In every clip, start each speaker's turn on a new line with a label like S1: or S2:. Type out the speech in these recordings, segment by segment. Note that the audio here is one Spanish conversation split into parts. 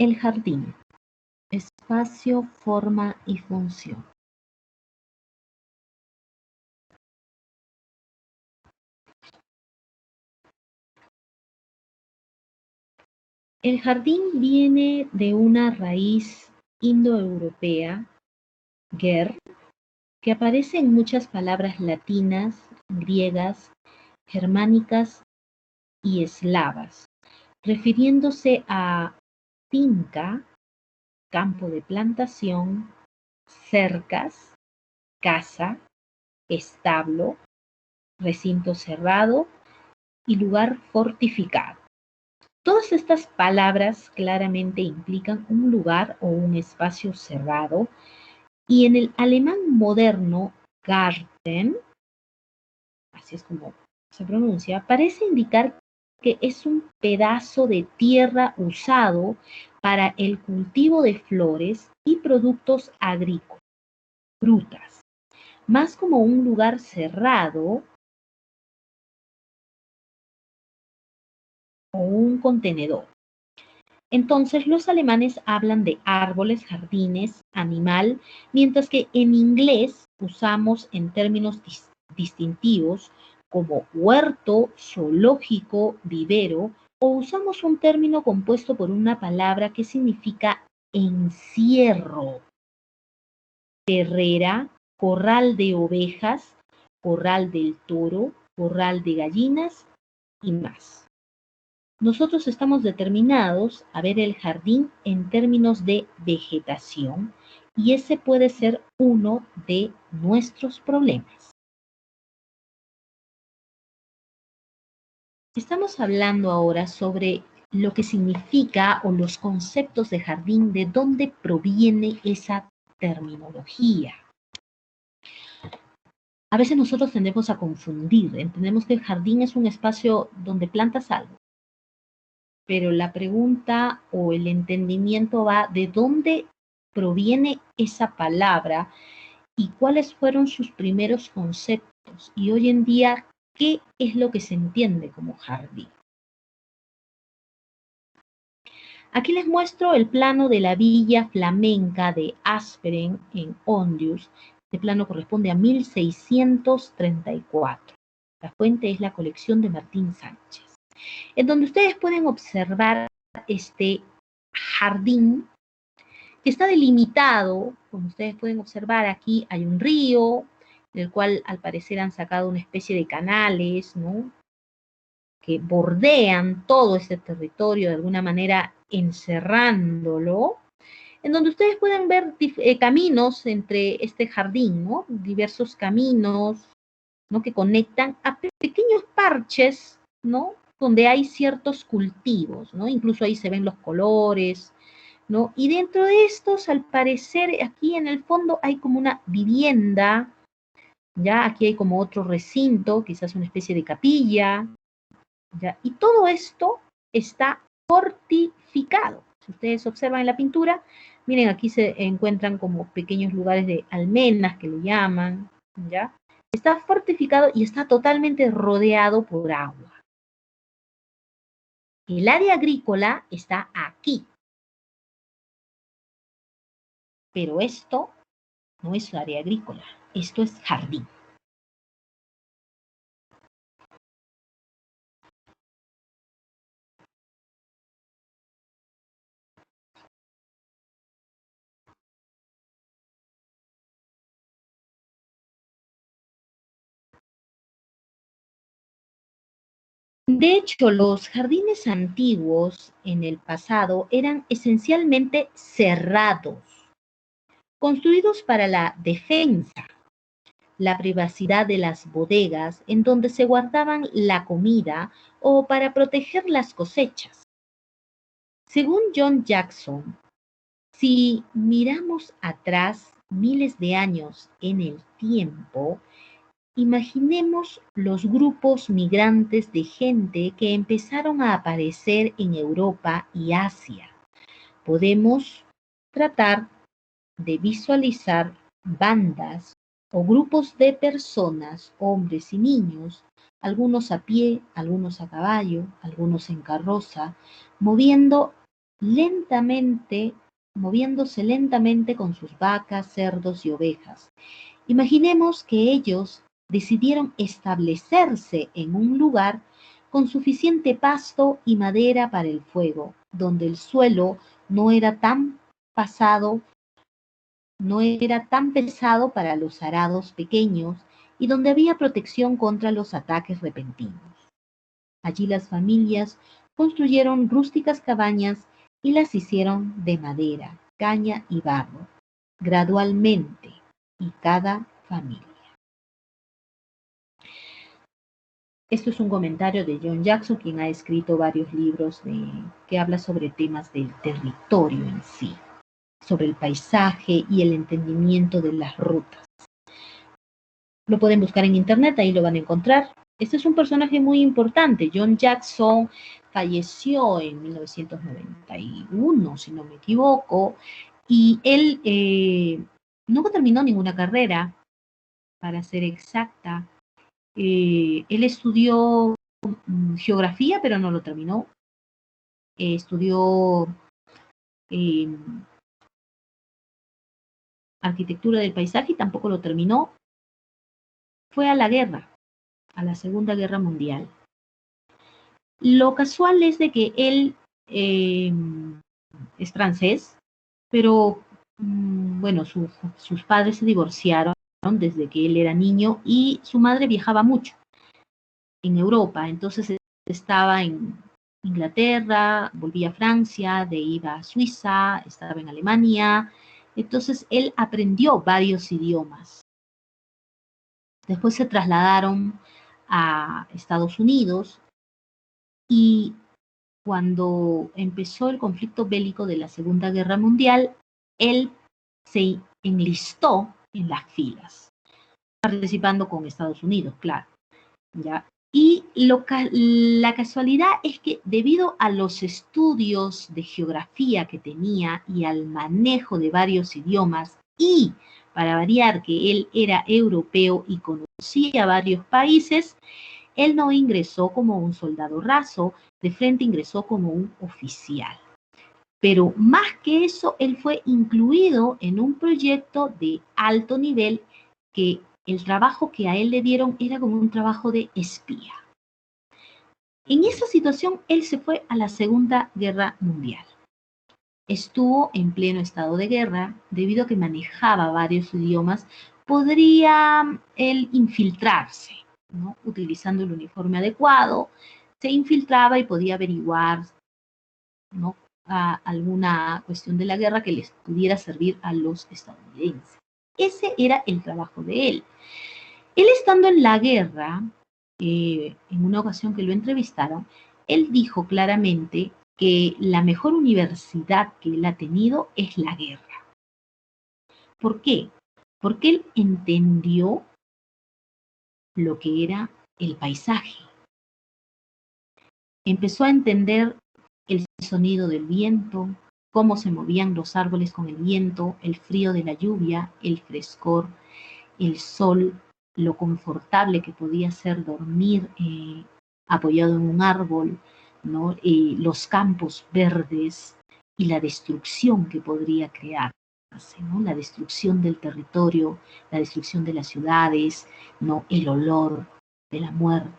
S1: El jardín. Espacio, forma y función. El jardín viene de una raíz indoeuropea, ger, que aparece en muchas palabras latinas, griegas, germánicas y eslavas, refiriéndose a finca, campo de plantación, cercas, casa, establo, recinto cerrado y lugar fortificado. Todas estas palabras claramente implican un lugar o un espacio cerrado y en el alemán moderno, Garten, así es como se pronuncia, parece indicar que es un pedazo de tierra usado para el cultivo de flores y productos agrícolas, frutas, más como un lugar cerrado o un contenedor. Entonces los alemanes hablan de árboles, jardines, animal, mientras que en inglés usamos en términos distintivos como huerto, zoológico, vivero, o usamos un término compuesto por una palabra que significa encierro, terrera, corral de ovejas, corral del toro, corral de gallinas y más. Nosotros estamos determinados a ver el jardín en términos de vegetación y ese puede ser uno de nuestros problemas. Estamos hablando ahora sobre lo que significa o los conceptos de jardín, de dónde proviene esa terminología. A veces nosotros tendemos a confundir, entendemos que el jardín es un espacio donde plantas algo, pero la pregunta o el entendimiento va de dónde proviene esa palabra y cuáles fueron sus primeros conceptos. Y hoy en día, ¿qué es lo que se entiende como jardín? Aquí les muestro el plano de la villa flamenca de Asperen en Ondius. Este plano corresponde a 1634. La fuente es la colección de Martín Sánchez, en donde ustedes pueden observar este jardín que está delimitado, como ustedes pueden observar aquí hay un río, del cual al parecer han sacado una especie de canales, ¿no?, que bordean todo este territorio de alguna manera encerrándolo, en donde ustedes pueden ver caminos entre este jardín, ¿no?, diversos caminos, ¿no?, que conectan a pequeños parches, ¿no?, donde hay ciertos cultivos, ¿no? Incluso ahí se ven los colores, ¿no? Y dentro de estos, al parecer, aquí en el fondo hay como una vivienda, ya aquí hay como otro recinto, quizás una especie de capilla, ya, y todo esto está fortificado. Si ustedes observan en la pintura, miren, aquí se encuentran como pequeños lugares de almenas que le llaman, ya. Está fortificado y está totalmente rodeado por agua. El área agrícola está aquí, pero esto no es área agrícola, esto es jardín. De hecho, los jardines antiguos en el pasado eran esencialmente cerrados, construidos para la defensa, la privacidad de las bodegas en donde se guardaban la comida o para proteger las cosechas. Según John Jackson, si miramos atrás miles de años en el tiempo, imaginemos los grupos migrantes de gente que empezaron a aparecer en Europa y Asia. Podemos tratar de visualizar bandas o grupos de personas, hombres y niños, algunos a pie, algunos a caballo, algunos en carroza, moviendo lentamente, moviéndose lentamente con sus vacas, cerdos y ovejas. Imaginemos que ellos decidieron establecerse en un lugar con suficiente pasto y madera para el fuego, donde el suelo no era tan pasado, no era tan pesado para los arados pequeños y donde había protección contra los ataques repentinos. Allí las familias construyeron rústicas cabañas y las hicieron de madera, caña y barro, gradualmente, y cada familia. Esto es un comentario de John Jackson, quien ha escrito varios libros que habla sobre temas del territorio en sí, sobre el paisaje y el entendimiento de las rutas. Lo pueden buscar en internet, ahí lo van a encontrar. Este es un personaje muy importante. John Jackson falleció en 1991, si no me equivoco, y él nunca terminó ninguna carrera, para ser exacta. Él estudió geografía, pero no lo terminó. Estudió arquitectura del paisaje y tampoco lo terminó. Fue a la guerra, a la Segunda Guerra Mundial. Lo casual es de que él es francés, pero bueno, sus padres se divorciaron desde que él era niño y su madre viajaba mucho en Europa, entonces estaba en Inglaterra, volvía a Francia, de ahí iba a Suiza, estaba en Alemania, entonces él aprendió varios idiomas. Después se trasladaron a Estados Unidos y cuando empezó el conflicto bélico de la Segunda Guerra Mundial, él se enlistó en las filas, participando con Estados Unidos, claro, ¿ya? Y la casualidad es que debido a los estudios de geografía que tenía y al manejo de varios idiomas, y para variar que él era europeo y conocía varios países, él no ingresó como un soldado raso, de frente ingresó como un oficial. Pero más que eso, él fue incluido en un proyecto de alto nivel que el trabajo que a él le dieron era como un trabajo de espía. En esa situación, él se fue a la Segunda Guerra Mundial. Estuvo en pleno estado de guerra, debido a que manejaba varios idiomas, podría él infiltrarse, ¿no? Utilizando el uniforme adecuado, se infiltraba y podía averiguar, ¿no?, alguna cuestión de la guerra que les pudiera servir a los estadounidenses. Ese era el trabajo de él. Él estando en la guerra, en una ocasión que lo entrevistaron, él dijo claramente que la mejor universidad que él ha tenido es la guerra. ¿Por qué? Porque él entendió lo que era el paisaje. Empezó a entender el sonido del viento, cómo se movían los árboles con el viento, el frío de la lluvia, el frescor, el sol, lo confortable que podía ser dormir apoyado en un árbol, ¿no? Los campos verdes y la destrucción que podría crearse, ¿no? La destrucción del territorio, la destrucción de las ciudades, ¿no? El olor de la muerte.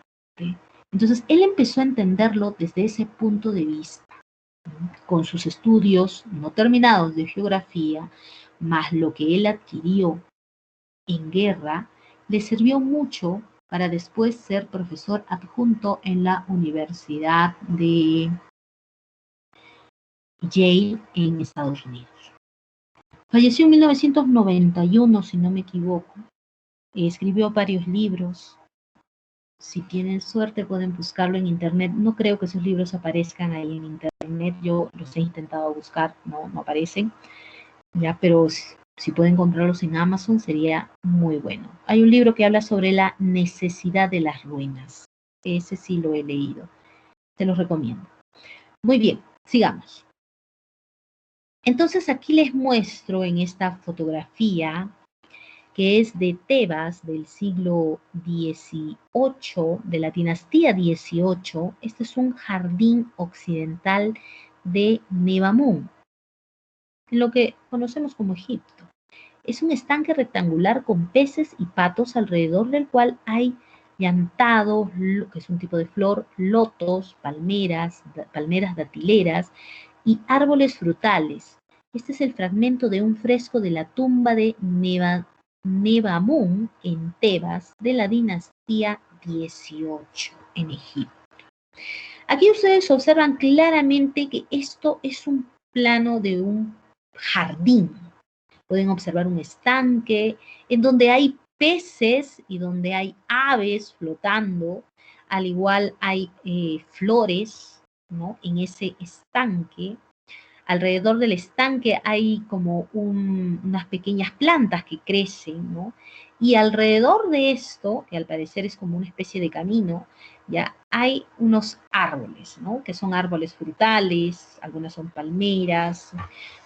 S1: Entonces, él empezó a entenderlo desde ese punto de vista, ¿no? Con sus estudios no terminados de geografía, más lo que él adquirió en guerra, le sirvió mucho para después ser profesor adjunto en la Universidad de Yale en Estados Unidos. Falleció en 1991, si no me equivoco. Escribió varios libros. Si tienen suerte pueden buscarlo en internet. No creo que sus libros aparezcan ahí en internet. Yo los he intentado buscar, no aparecen. Ya, pero si pueden comprarlos en Amazon sería muy bueno. Hay un libro que habla sobre la necesidad de las ruinas. Ese sí lo he leído. Se los recomiendo. Muy bien, sigamos. Entonces aquí les muestro en esta fotografía, que es de Tebas del siglo XVIII, de la dinastía XVIII. Este es un jardín occidental de Nebamun, en lo que conocemos como Egipto. Es un estanque rectangular con peces y patos alrededor del cual hay llantados, que es un tipo de flor, lotos, palmeras datileras y árboles frutales. Este es el fragmento de un fresco de la tumba de Nebamun en Tebas de la dinastía 18 en Egipto. Aquí ustedes observan claramente que esto es un plano de un jardín. Pueden observar un estanque en donde hay peces y donde hay aves flotando. Al igual hay flores, ¿no? En ese estanque. Alrededor del estanque hay como unas pequeñas plantas que crecen, ¿no? Y alrededor de esto, que al parecer es como una especie de camino, ya hay unos árboles, ¿no? Que son árboles frutales, algunas son palmeras,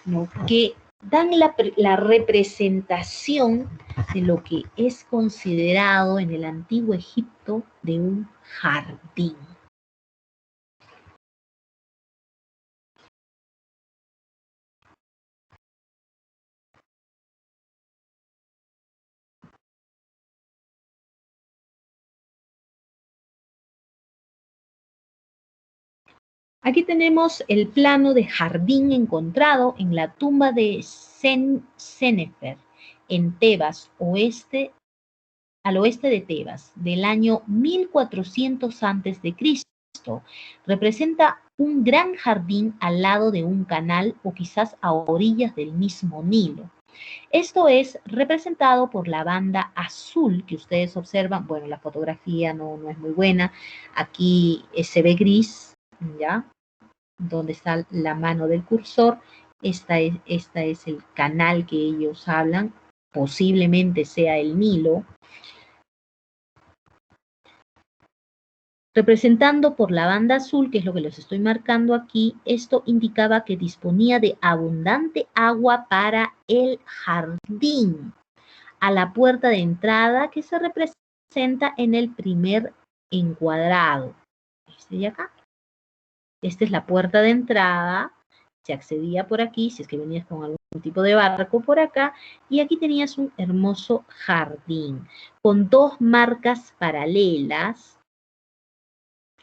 S1: ¿no? Que dan la representación de lo que es considerado en el antiguo Egipto de un jardín. Aquí tenemos el plano de jardín encontrado en la tumba de Senefer, en Tebas, al oeste de Tebas, del año 1400 a.C. Representa un gran jardín al lado de un canal o quizás a orillas del mismo Nilo. Esto es representado por la banda azul que ustedes observan. Bueno, la fotografía no es muy buena. Aquí se ve gris, ¿ya? Donde está la mano del cursor. Esta es el canal que ellos hablan, posiblemente sea el Nilo, representando por la banda azul, que es lo que les estoy marcando aquí. Esto indicaba que disponía de abundante agua para el jardín, a la puerta de entrada que se representa en el primer encuadrado, este de acá. Esta es la puerta de entrada, se accedía por aquí, si es que venías con algún tipo de barco por acá, y aquí tenías un hermoso jardín con dos marcas paralelas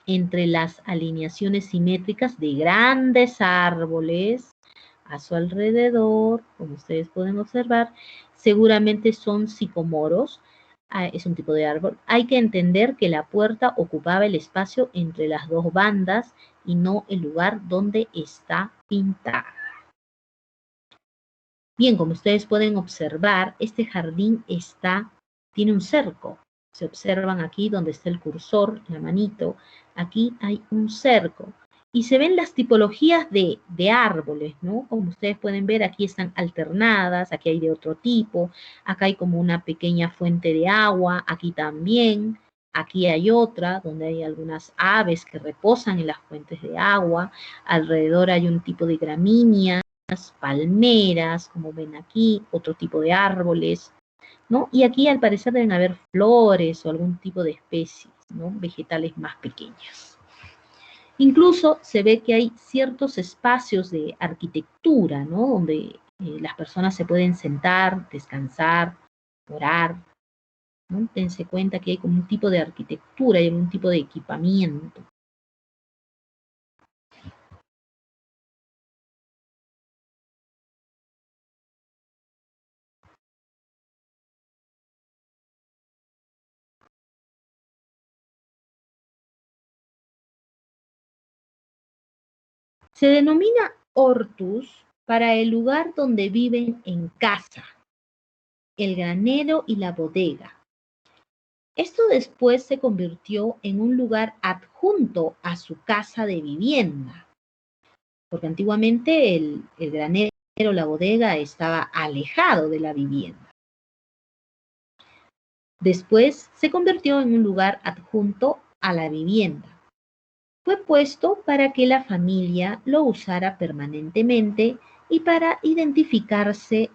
S1: entre las alineaciones simétricas de grandes árboles a su alrededor, como ustedes pueden observar. Seguramente son sicomoros, es un tipo de árbol. Hay que entender que la puerta ocupaba el espacio entre las dos bandas y no el lugar donde está pintada. Bien, como ustedes pueden observar, este jardín tiene un cerco. Se observan aquí donde está el cursor, la manito, aquí hay un cerco. Y se ven las tipologías de árboles, ¿no? Como ustedes pueden ver, aquí están alternadas, aquí hay de otro tipo, acá hay como una pequeña fuente de agua, aquí también, aquí hay otra donde hay algunas aves que reposan en las fuentes de agua, alrededor hay un tipo de gramínea, palmeras, como ven aquí, otro tipo de árboles, ¿no? Y aquí al parecer deben haber flores o algún tipo de especies, ¿no? Vegetales más pequeñas. Incluso se ve que hay ciertos espacios de arquitectura, ¿no? Donde las personas se pueden sentar, descansar, orar, ¿no? Dense cuenta que hay como un tipo de arquitectura y algún tipo de equipamiento. Se denomina hortus para el lugar donde viven en casa, el granero y la bodega. Esto después se convirtió en un lugar adjunto a su casa de vivienda, porque antiguamente el granero, la bodega, estaba alejado de la vivienda. Después se convirtió en un lugar adjunto a la vivienda. Fue puesto para que la familia lo usara permanentemente y para identificarse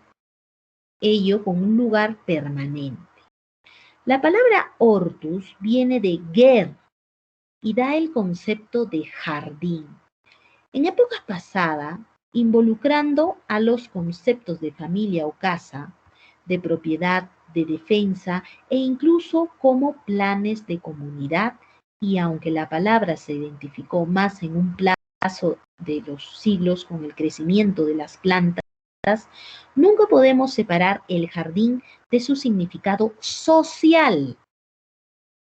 S1: ello con un lugar permanente. La palabra hortus viene de ger y da el concepto de jardín. En épocas pasadas, involucrando a los conceptos de familia o casa, de propiedad, de defensa e incluso como planes de comunidad, y aunque la palabra se identificó más en un plazo de los siglos con el crecimiento de las plantas, nunca podemos separar el jardín de su significado social.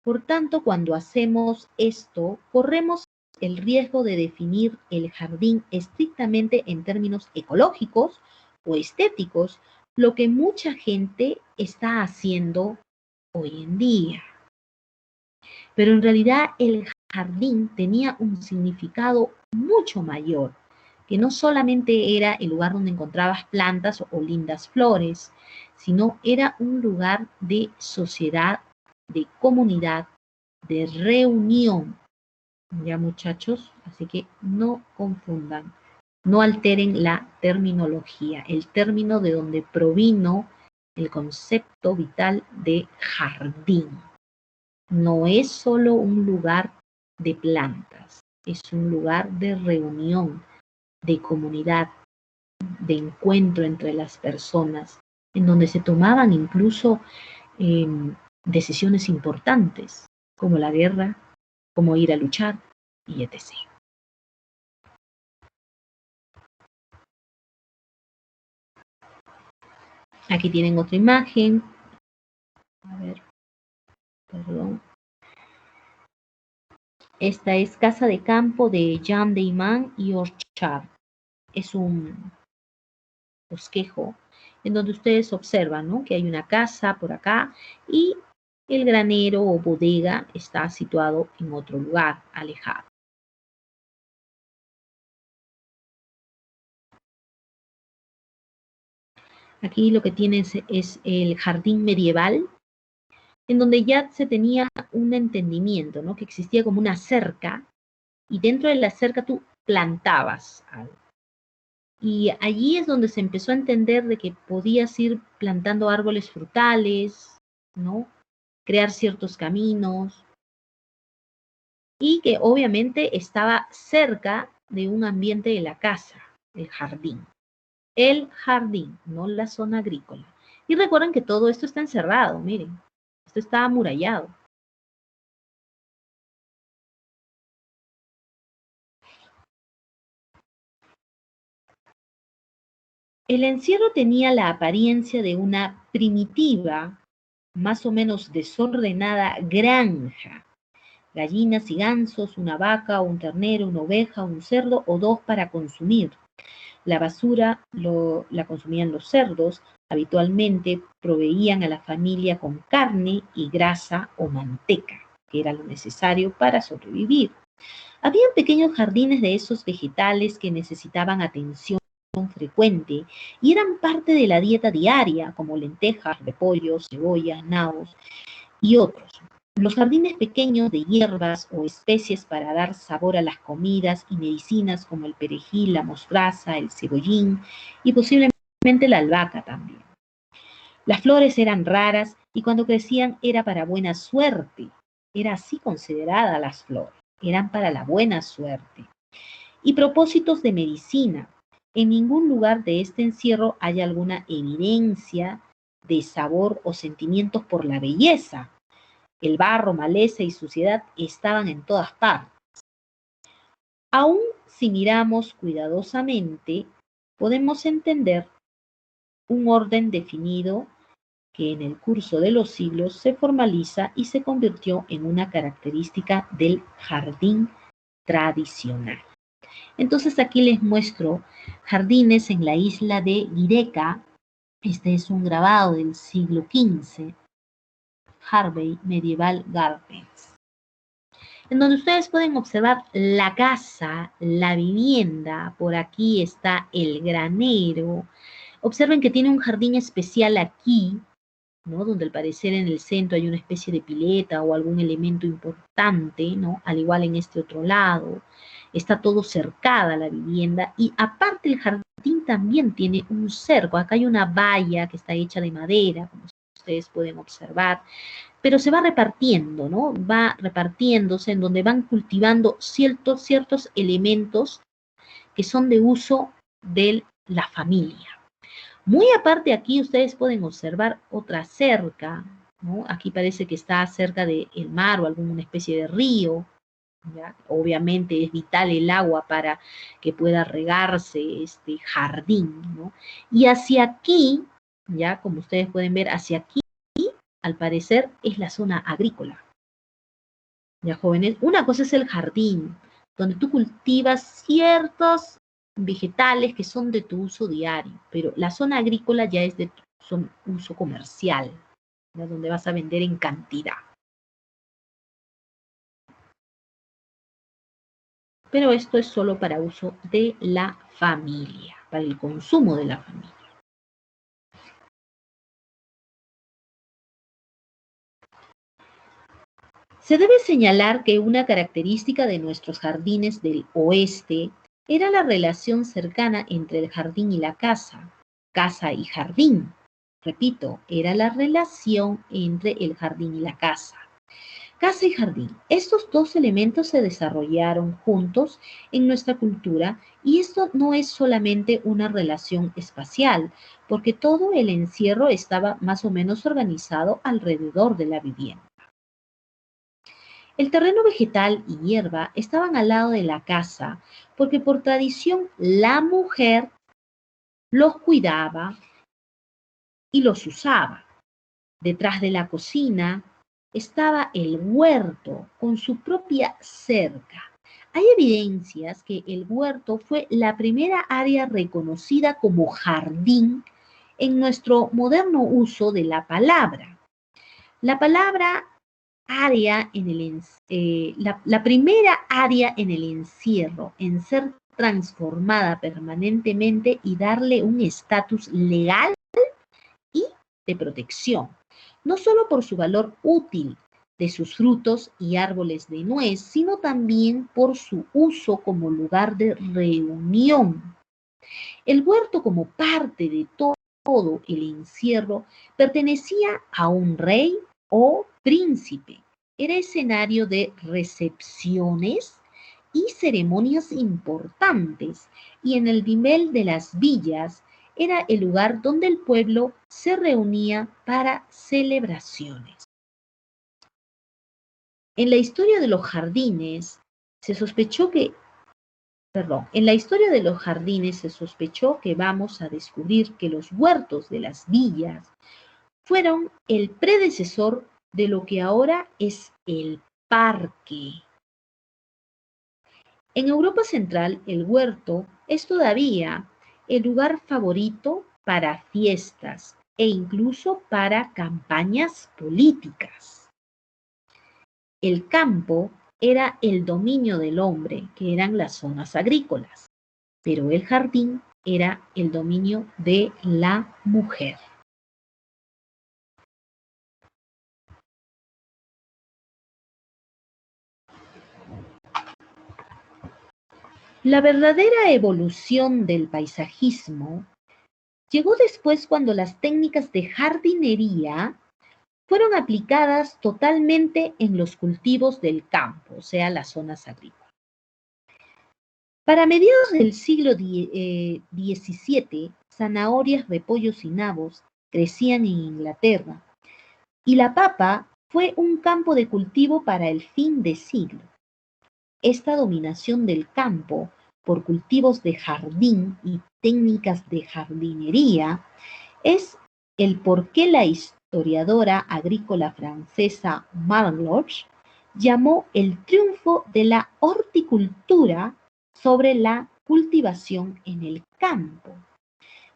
S1: Por tanto, cuando hacemos esto, corremos el riesgo de definir el jardín estrictamente en términos ecológicos o estéticos, lo que mucha gente está haciendo hoy en día. Pero en realidad el jardín tenía un significado mucho mayor, que no solamente era el lugar donde encontrabas plantas o lindas flores, sino era un lugar de sociedad, de comunidad, de reunión. Ya muchachos, así que no confundan, no alteren la terminología, el término de donde provino el concepto vital de jardín. No es solo un lugar de plantas, es un lugar de reunión, de comunidad, de encuentro entre las personas, en donde se tomaban incluso eh, decisiones importantes, como la guerra, como ir a luchar y etc. Aquí tienen otra imagen. A ver, perdón. Esta es Casa de Campo de Jean Deyman y Orchard. Es un bosquejo en donde ustedes observan, ¿no?, que hay una casa por acá y el granero o bodega está situado en otro lugar, alejado. Aquí lo que tienen es el jardín medieval, en donde ya se tenía un entendimiento, ¿no?, que existía como una cerca y dentro de la cerca tú plantabas algo. Y allí es donde se empezó a entender de que podías ir plantando árboles frutales, ¿no?, crear ciertos caminos y que obviamente estaba cerca de un ambiente de la casa, el jardín. El jardín, no la zona agrícola. Y recuerden que todo esto está encerrado, miren, esto está amurallado. El encierro tenía la apariencia de una primitiva, más o menos desordenada granja. Gallinas y gansos, una vaca, un ternero, una oveja, un cerdo o dos para consumir. La basura la consumían los cerdos, habitualmente proveían a la familia con carne y grasa o manteca, que era lo necesario para sobrevivir. Habían pequeños jardines de esos vegetales que necesitaban atención frecuente y eran parte de la dieta diaria, como lentejas, repollos, cebollas, nabos y otros. Los jardines pequeños de hierbas o especies para dar sabor a las comidas y medicinas como el perejil, la mostraza, el cebollín y posiblemente la albahaca también. Las flores eran raras y cuando crecían era para buena suerte. Era así considerada las flores, eran para la buena suerte. Y propósitos de medicina. En ningún lugar de este encierro hay alguna evidencia de sabor o sentimientos por la belleza. El barro, maleza y suciedad estaban en todas partes. Aún si miramos cuidadosamente, podemos entender un orden definido que en el curso de los siglos se formaliza y se convirtió en una característica del jardín tradicional. Entonces aquí les muestro jardines en la isla de Gireca. Este es un grabado del siglo XV, Harvey Medieval Gardens, en donde ustedes pueden observar la casa, la vivienda. Por aquí está el granero. Observen que tiene un jardín especial aquí, ¿no?, donde al parecer en el centro hay una especie de pileta o algún elemento importante, ¿no?, al igual en este otro lado. Está todo cercada la vivienda y aparte el jardín también tiene un cerco. Acá hay una valla que está hecha de madera, como ustedes pueden observar, pero se va repartiendo, ¿no? Va repartiéndose en donde van cultivando ciertos elementos que son de uso de la familia. Muy aparte aquí ustedes pueden observar otra cerca, ¿no? Aquí parece que está cerca del mar o alguna especie de río, ¿ya? Obviamente es vital el agua para que pueda regarse este jardín, ¿no? Y hacia aquí, ya como ustedes pueden ver, hacia aquí, al parecer, es la zona agrícola. Ya jóvenes, una cosa es el jardín, donde tú cultivas ciertos vegetales que son de tu uso diario, pero la zona agrícola ya es de tu uso comercial, ¿ya? Donde vas a vender en cantidad. Pero esto es solo para uso de la familia, para el consumo de la familia. Se debe señalar que una característica de nuestros jardines del oeste era la relación cercana entre el jardín y la casa y jardín. Repito, era la relación entre el jardín y la casa. Casa y jardín. Estos dos elementos se desarrollaron juntos en nuestra cultura y esto no es solamente una relación espacial, porque todo el encierro estaba más o menos organizado alrededor de la vivienda. El terreno vegetal y hierba estaban al lado de la casa porque por tradición la mujer los cuidaba y los usaba. Detrás de la cocina estaba el huerto con su propia cerca. Hay evidencias que el huerto fue la primera área reconocida como jardín en nuestro moderno uso de la palabra. La palabra área en la primera área en el encierro, en ser transformada permanentemente y darle un estatus legal y de protección, no solo por su valor útil de sus frutos y árboles de nuez, sino también por su uso como lugar de reunión. El huerto como parte de todo el encierro pertenecía a un rey o príncipe. Era escenario de recepciones y ceremonias importantes, y en el nivel de las villas era el lugar donde el pueblo se reunía para celebraciones. En la historia de los jardines se sospechó que, en la historia de los jardines se sospechó que vamos a descubrir que los huertos de las villas fueron el predecesor de lo que ahora es el parque. En Europa Central, el huerto es todavía el lugar favorito para fiestas e incluso para campañas políticas. El campo era el dominio del hombre, que eran las zonas agrícolas, pero el jardín era el dominio de la mujer. La verdadera evolución del paisajismo llegó después cuando las técnicas de jardinería fueron aplicadas totalmente en los cultivos del campo, o sea, las zonas agrícolas. Para mediados del siglo XVII, zanahorias, repollos y nabos crecían en Inglaterra y la papa fue un campo de cultivo para el fin de siglo. Esta dominación del campo por cultivos de jardín y técnicas de jardinería es el por qué la historiadora agrícola francesa Marloche llamó el triunfo de la horticultura sobre la cultivación en el campo.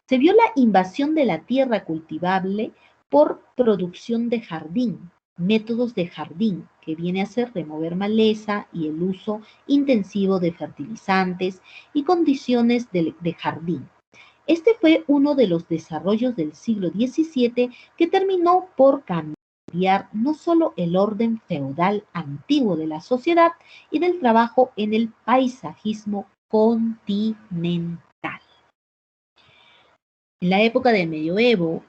S1: Se vio la invasión de la tierra cultivable por producción de jardín, métodos de jardín, que viene a ser remover maleza y el uso intensivo de fertilizantes y condiciones de jardín. Este fue uno de los desarrollos del siglo XVII que terminó por cambiar no solo el orden feudal antiguo de la sociedad y del trabajo en el paisajismo continental. En la época del medioevo,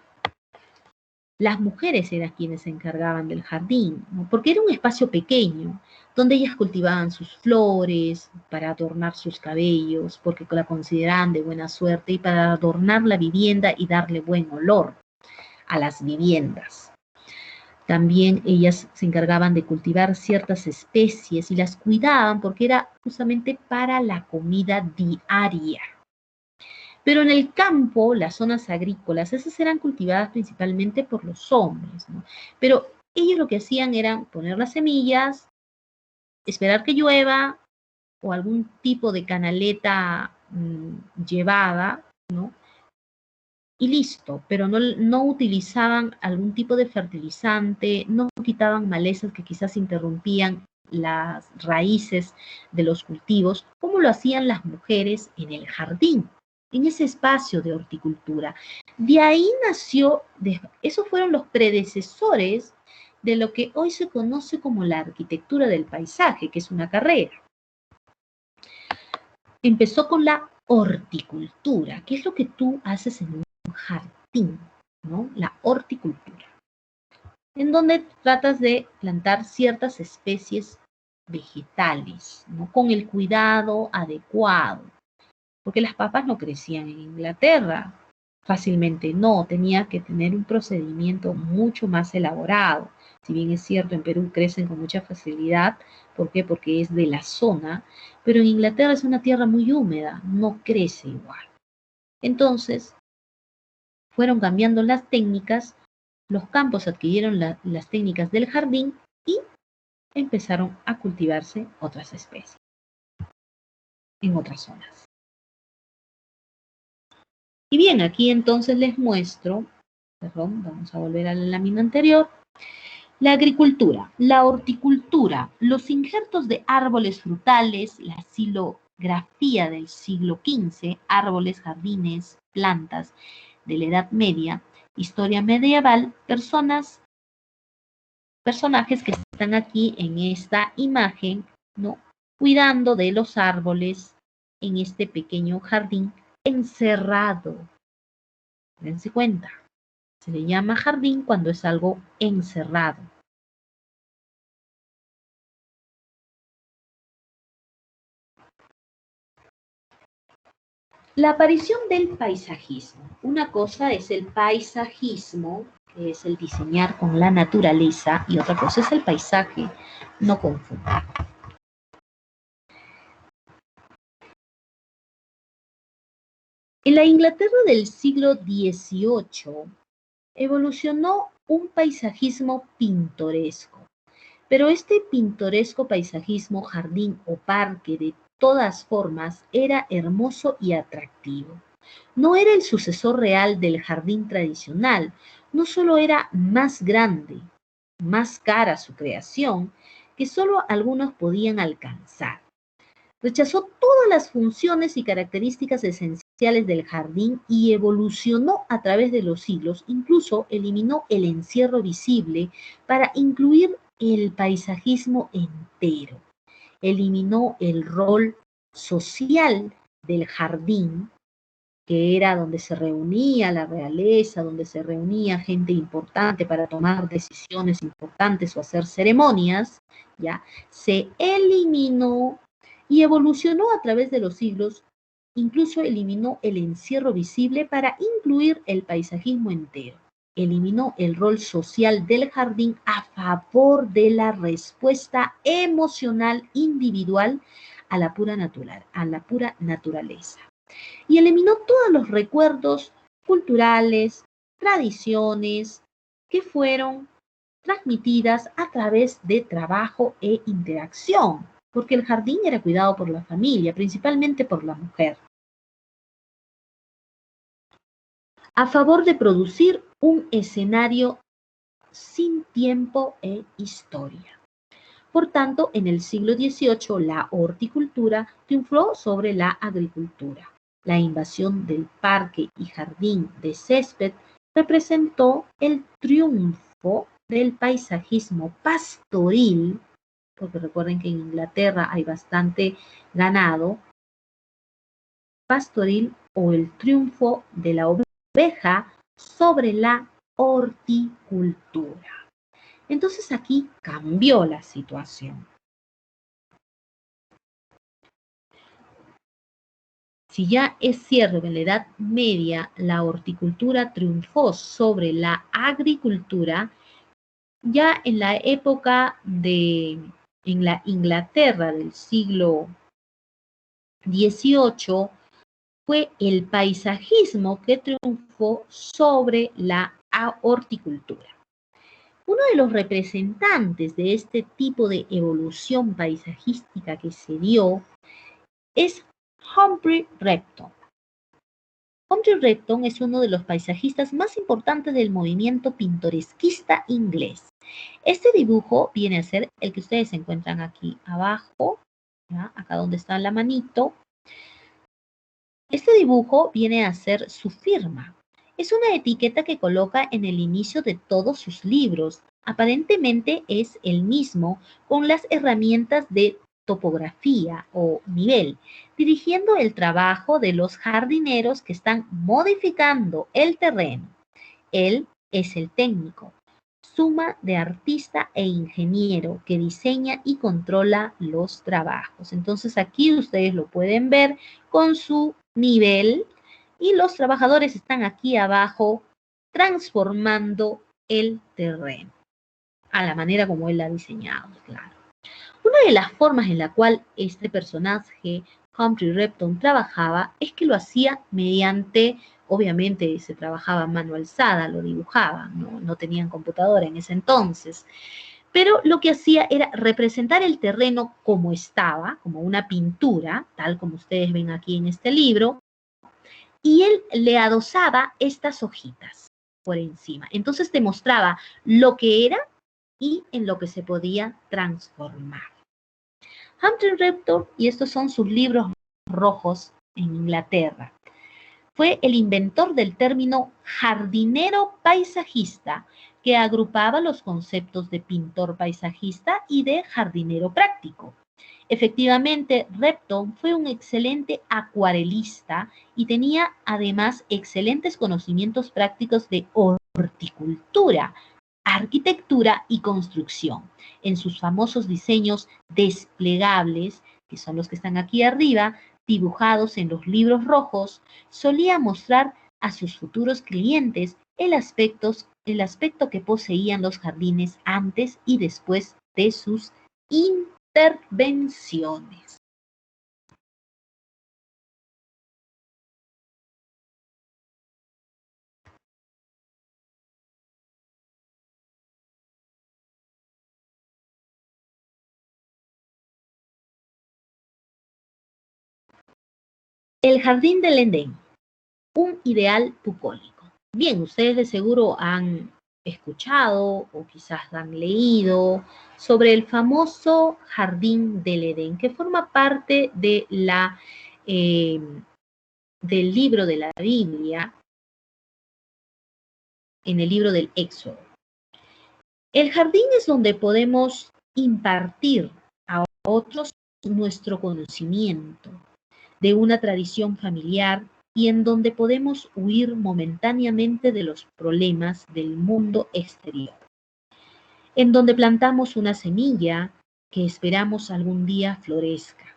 S1: las mujeres eran quienes se encargaban del jardín, ¿no? Porque era un espacio pequeño, donde ellas cultivaban sus flores para adornar sus cabellos, porque la consideraban de buena suerte, y para adornar la vivienda y darle buen olor a las viviendas. También ellas se encargaban de cultivar ciertas especies y las cuidaban porque era justamente para la comida diaria. Pero en el campo, las zonas agrícolas, esas eran cultivadas principalmente por los hombres, ¿no? Pero ellos lo que hacían era poner las semillas, esperar que llueva o algún tipo de canaleta llevada, ¿no? Y listo, pero no utilizaban algún tipo de fertilizante, no quitaban malezas que quizás interrumpían las raíces de los cultivos, como lo hacían las mujeres en el jardín, en ese espacio de horticultura. De ahí nació, esos fueron los predecesores de lo que hoy se conoce como la arquitectura del paisaje, que es una carrera. Empezó con la horticultura, que es lo que tú haces en un jardín, ¿no? La horticultura, en donde tratas de plantar ciertas especies vegetales, ¿no? Con el cuidado adecuado, porque las papas no crecían en Inglaterra fácilmente, no, tenía que tener un procedimiento mucho más elaborado. Si bien es cierto, en Perú crecen con mucha facilidad, ¿por qué? Porque es de la zona, pero en Inglaterra es una tierra muy húmeda, no crece igual. Entonces, fueron cambiando las técnicas, los campos adquirieron las técnicas del jardín y empezaron a cultivarse otras especies en otras zonas. Y bien, aquí entonces les muestro, perdón, vamos a volver a la lámina anterior, la agricultura, la horticultura, los injertos de árboles frutales, la xilografía del siglo XV, árboles, jardines, plantas de la Edad Media, historia medieval, personajes que están aquí en esta imagen, ¿no? Cuidando de los árboles en este pequeño jardín encerrado. Dense cuenta, se le llama jardín cuando es algo encerrado. La aparición del paisajismo. Una cosa es el paisajismo, que es el diseñar con la naturaleza, y otra cosa es el paisaje. No confundan. En la Inglaterra del siglo XVIII evolucionó un paisajismo pintoresco, pero este pintoresco paisajismo, jardín o parque de todas formas, era hermoso y atractivo. No era el sucesor real del jardín tradicional, no solo era más grande, más cara su creación, que solo algunos podían alcanzar. Rechazó todas las funciones y características esenciales del jardín y evolucionó a través de los siglos, incluso eliminó el encierro visible para incluir el paisajismo entero. Eliminó el rol social del jardín, que era donde se reunía la realeza, donde se reunía gente importante para tomar decisiones importantes o hacer ceremonias, ya se eliminó y evolucionó a través de los siglos, incluso eliminó el encierro visible para incluir el paisajismo entero. Eliminó el rol social del jardín a favor de la respuesta emocional individual a la pura naturaleza. Y eliminó todos los recuerdos culturales, tradiciones que fueron transmitidas a través de trabajo e interacción, porque el jardín era cuidado por la familia, principalmente por la mujer, a favor de producir un escenario sin tiempo e historia. Por tanto, en el siglo XVIII la horticultura triunfó sobre la agricultura. La invasión del parque y jardín de césped representó el triunfo del paisajismo pastoril, porque recuerden que en Inglaterra hay bastante ganado, pastoril, o el triunfo de la oveja sobre la horticultura. Entonces aquí cambió la situación. Si ya es cierto que en la Edad Media la horticultura triunfó sobre la agricultura, ya en la época en la Inglaterra del siglo XVIII, fue el paisajismo que triunfó sobre la horticultura. Uno de los representantes de este tipo de evolución paisajística que se dio es Humphrey Repton. Humphrey Repton es uno de los paisajistas más importantes del movimiento pintoresquista inglés. Este dibujo viene a ser el que ustedes encuentran aquí abajo, ¿ya? Acá donde está la manito. Este dibujo viene a ser su firma. Es una etiqueta que coloca en el inicio de todos sus libros. Aparentemente es el mismo con las herramientas de topografía o nivel, dirigiendo el trabajo de los jardineros que están modificando el terreno. Él es el técnico, suma de artista e ingeniero que diseña y controla los trabajos. Entonces aquí ustedes lo pueden ver con su nivel y los trabajadores están aquí abajo transformando el terreno a la manera como él la ha diseñado, claro. Una de las formas en la cual este personaje, Humphrey Repton, trabajaba es que lo hacía mediante, obviamente se trabajaba a mano alzada, lo dibujaba, no tenían computadora en ese entonces, pero lo que hacía era representar el terreno como estaba, como una pintura, tal como ustedes ven aquí en este libro, y él le adosaba estas hojitas por encima. Entonces te mostraba lo que era y en lo que se podía transformar. Humphrey Repton, y estos son sus libros rojos en Inglaterra, fue el inventor del término jardinero paisajista, que agrupaba los conceptos de pintor paisajista y de jardinero práctico. Efectivamente, Repton fue un excelente acuarelista y tenía además excelentes conocimientos prácticos de horticultura, arquitectura y construcción. En sus famosos diseños desplegables, que son los que están aquí arriba, dibujados en los libros rojos, solía mostrar a sus futuros clientes el aspecto que poseían los jardines antes y después de sus intervenciones. El jardín del Edén, un ideal bucólico. Bien, ustedes de seguro han escuchado o quizás han leído sobre el famoso jardín del Edén, que forma parte de eh, del libro de la Biblia, en el libro del Éxodo. El jardín es donde podemos impartir a otros nuestro conocimiento de una tradición familiar y en donde podemos huir momentáneamente de los problemas del mundo exterior, en donde plantamos una semilla que esperamos algún día florezca,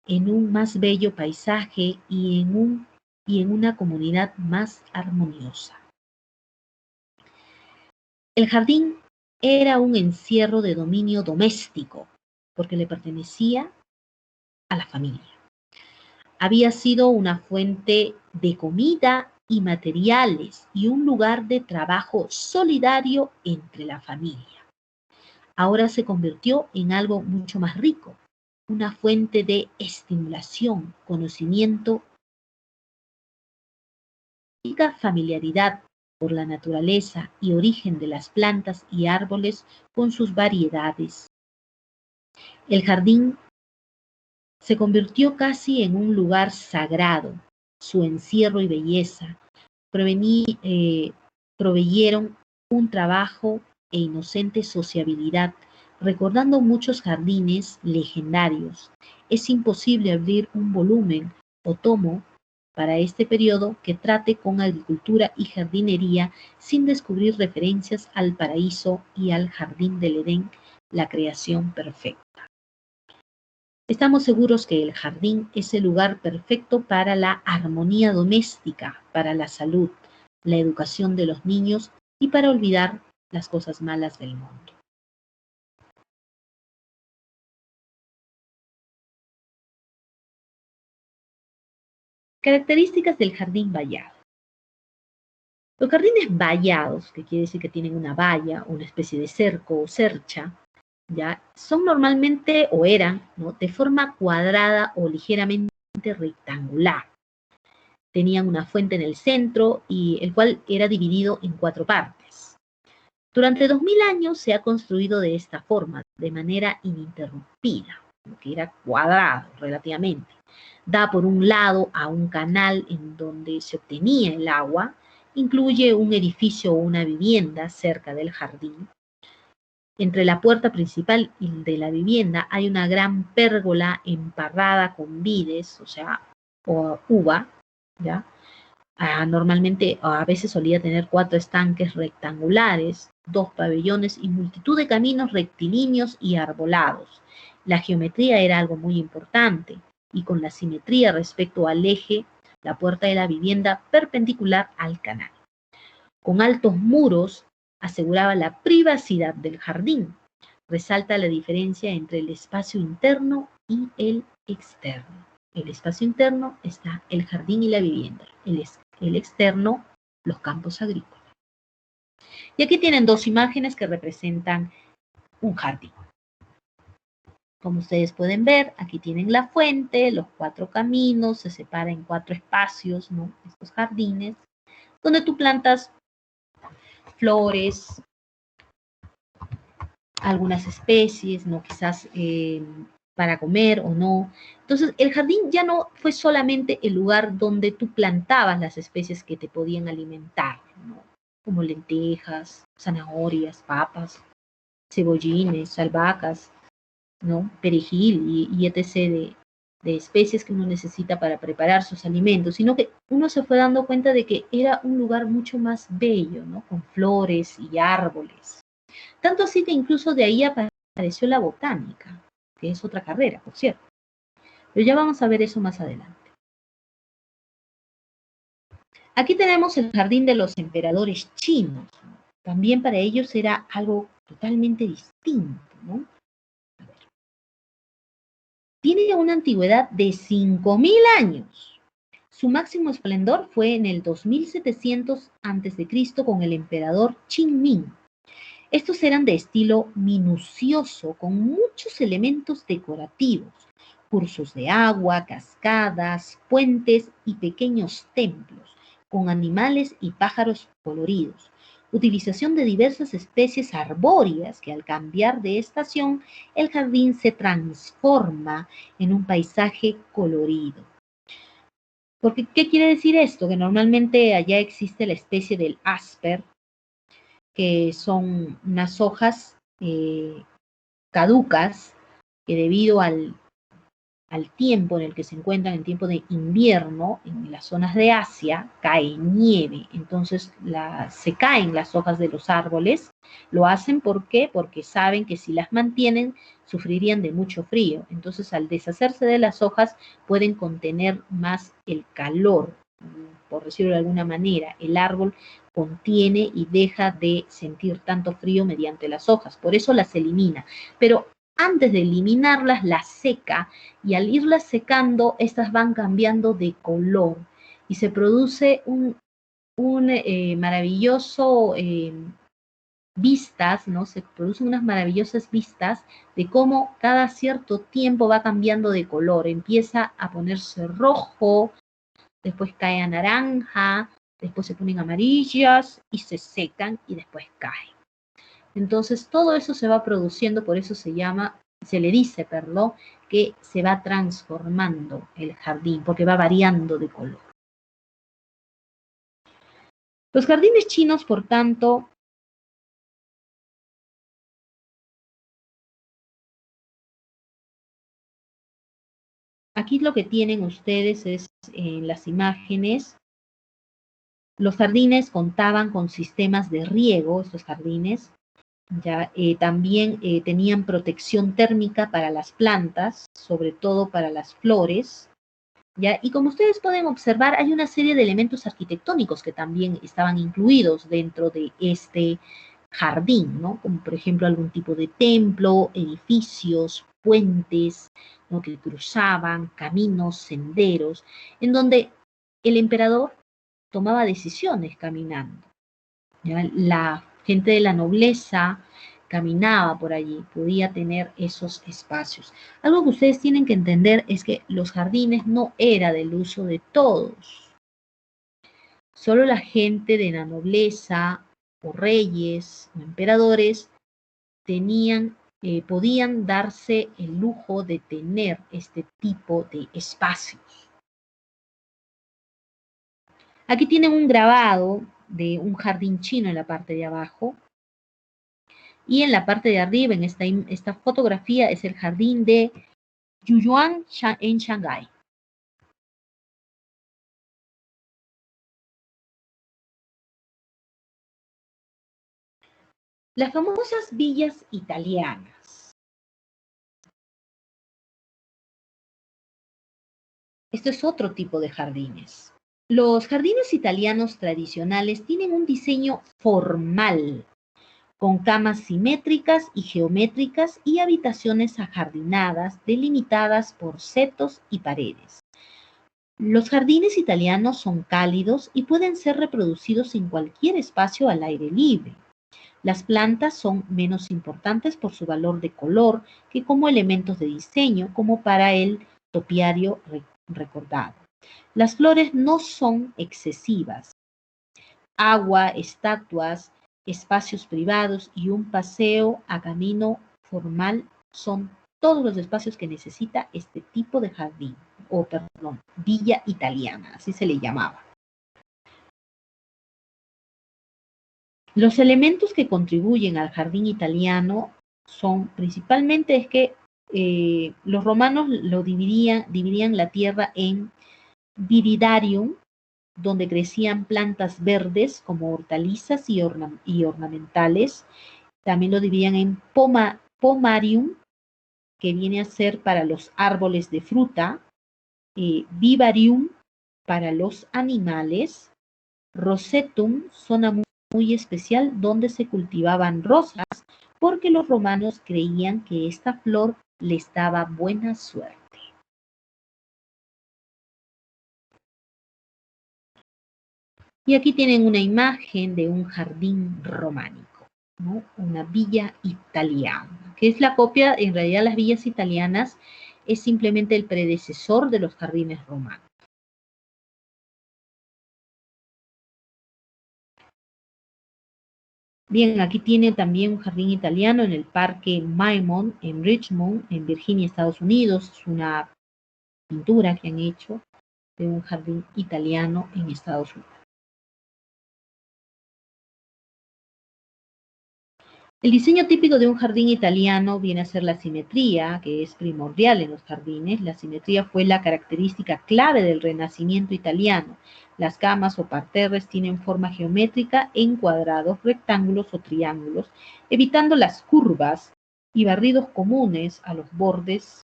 S1: en un más bello paisaje y en una comunidad más armoniosa. El jardín era un encierro de dominio doméstico, porque le pertenecía a la familia. Había sido una fuente de comida y materiales y un lugar de trabajo solidario entre la familia. Ahora se convirtió en algo mucho más rico, una fuente de estimulación, conocimiento y familiaridad por la naturaleza y origen de las plantas y árboles con sus variedades. El jardín se convirtió casi en un lugar sagrado. Su encierro y belleza proveyeron un trabajo e inocente sociabilidad, recordando muchos jardines legendarios. Es imposible abrir un volumen o tomo para este periodo que trate con agricultura y jardinería sin descubrir referencias al paraíso y al jardín del Edén, la creación perfecta. Estamos seguros que el jardín es el lugar perfecto para la armonía doméstica, para la salud, la educación de los niños y para olvidar las cosas malas del mundo. Características del jardín vallado. Los jardines vallados, que quiere decir que tienen una valla, una especie de cerco o cercha, ¿ya? Son normalmente, o eran, ¿no?, de forma cuadrada o ligeramente rectangular. Tenían una fuente en el centro y el cual era dividido en 4 partes. Durante 2000 años se ha construido de esta forma, de manera ininterrumpida, que era cuadrado relativamente. Da por un lado a un canal en donde se obtenía el agua, incluye un edificio o una vivienda cerca del jardín. Entre la puerta principal y de la vivienda hay una gran pérgola emparrada con vides, o sea, o uva, ¿ya? Normalmente, a veces solía tener 4 estanques rectangulares, 2 pabellones y multitud de caminos rectilíneos y arbolados. La geometría era algo muy importante y con la simetría respecto al eje, la puerta de la vivienda perpendicular al canal. Con altos muros aseguraba la privacidad del jardín. Resalta la diferencia entre el espacio interno y el externo. El espacio interno está el jardín y la vivienda. El externo, los campos agrícolas. Y aquí tienen 2 imágenes que representan un jardín. Como ustedes pueden ver, aquí tienen la fuente, los 4 caminos, se separa en 4 espacios, ¿no?, estos jardines, donde tú plantas flores, algunas especies, ¿no?, quizás para comer o no. Entonces, el jardín ya no fue solamente el lugar donde tú plantabas las especies que te podían alimentar, ¿no?, como lentejas, zanahorias, papas, cebollines, albahacas, ¿no?, perejil y etc. de especies que uno necesita para preparar sus alimentos, sino que uno se fue dando cuenta de que era un lugar mucho más bello, ¿no?, con flores y árboles. Tanto así que incluso de ahí apareció la botánica, que es otra carrera, por cierto. Pero ya vamos a ver eso más adelante. Aquí tenemos el jardín de los emperadores chinos. También para ellos era algo totalmente distinto, ¿no? Tiene una antigüedad de 5000 años. Su máximo esplendor fue en el 2700 a.C. con el emperador Qin Ming. Estos eran de estilo minucioso, con muchos elementos decorativos, cursos de agua, cascadas, puentes y pequeños templos, con animales y pájaros coloridos. Utilización de diversas especies arbóreas que al cambiar de estación, el jardín se transforma en un paisaje colorido. Porque, ¿qué quiere decir esto? Que normalmente allá existe la especie del asper, que son unas hojas caducas que debido al tiempo en el que se encuentran, en tiempo de invierno, en las zonas de Asia, cae nieve. Entonces se caen las hojas de los árboles. Lo hacen ¿por qué? Porque saben que si las mantienen sufrirían de mucho frío. Entonces al deshacerse de las hojas pueden contener más el calor, por decirlo de alguna manera. El árbol contiene y deja de sentir tanto frío mediante las hojas. Por eso las elimina. Pero antes de eliminarlas, las seca y al irlas secando, estas van cambiando de color y se produce un maravilloso vistas, ¿no? Se producen unas maravillosas vistas de cómo cada cierto tiempo va cambiando de color. Empieza a ponerse rojo, después cae a naranja, después se ponen amarillas y se secan y después caen. Entonces todo eso se va produciendo, por eso se le dice, perdón, que se va transformando el jardín, porque va variando de color. Los jardines chinos, por tanto, aquí lo que tienen ustedes es en las imágenes, los jardines contaban con sistemas de riego, estos jardines, Ya, también tenían protección térmica para las plantas, sobre todo para las flores, ¿ya? Y como ustedes pueden observar, hay una serie de elementos arquitectónicos que también estaban incluidos dentro de este jardín, ¿no? Como por ejemplo algún tipo de templo, edificios, puentes, ¿no? Que cruzaban, caminos, senderos, en donde el emperador tomaba decisiones caminando, ¿ya? La gente de la nobleza caminaba por allí, podía tener esos espacios. Algo que ustedes tienen que entender es que los jardines no era del uso de todos. Solo la gente de la nobleza o reyes o emperadores podían darse el lujo de tener este tipo de espacios. Aquí tienen un grabado de un jardín chino en la parte de abajo. Y en la parte de arriba, en esta fotografía, es el jardín de Yuyuan en Shanghái. Las famosas villas italianas. Esto es otro tipo de jardines. Los jardines italianos tradicionales tienen un diseño formal, con camas simétricas y geométricas y habitaciones ajardinadas delimitadas por setos y paredes. Los jardines italianos son cálidos y pueden ser reproducidos en cualquier espacio al aire libre. Las plantas son menos importantes por su valor de color que como elementos de diseño, como para el topiario recordado. Las flores no son excesivas. Agua, estatuas, espacios privados y un paseo a camino formal son todos los espacios que necesita este tipo de jardín, o perdón, villa italiana, así se le llamaba. Los elementos que contribuyen al jardín italiano son principalmente es que los romanos dividían la tierra en viridarium, donde crecían plantas verdes como hortalizas y ornamentales. También lo dividían en pomarium, que viene a ser para los árboles de fruta, vivarium para los animales, rosetum, zona muy especial donde se cultivaban rosas, porque los romanos creían que esta flor les daba buena suerte. Y aquí tienen una imagen de un jardín románico, ¿no? Una villa italiana, que es la copia, en realidad las villas italianas es simplemente el predecesor de los jardines romanos. Bien, aquí tiene también un jardín italiano en el Parque Maimon, en Richmond, en Virginia, Estados Unidos. Es una pintura que han hecho de un jardín italiano en Estados Unidos. El diseño típico de un jardín italiano viene a ser la simetría, que es primordial en los jardines. La simetría fue la característica clave del Renacimiento italiano. Las camas o parterres tienen forma geométrica en cuadrados, rectángulos o triángulos, evitando las curvas y barridos comunes a los bordes.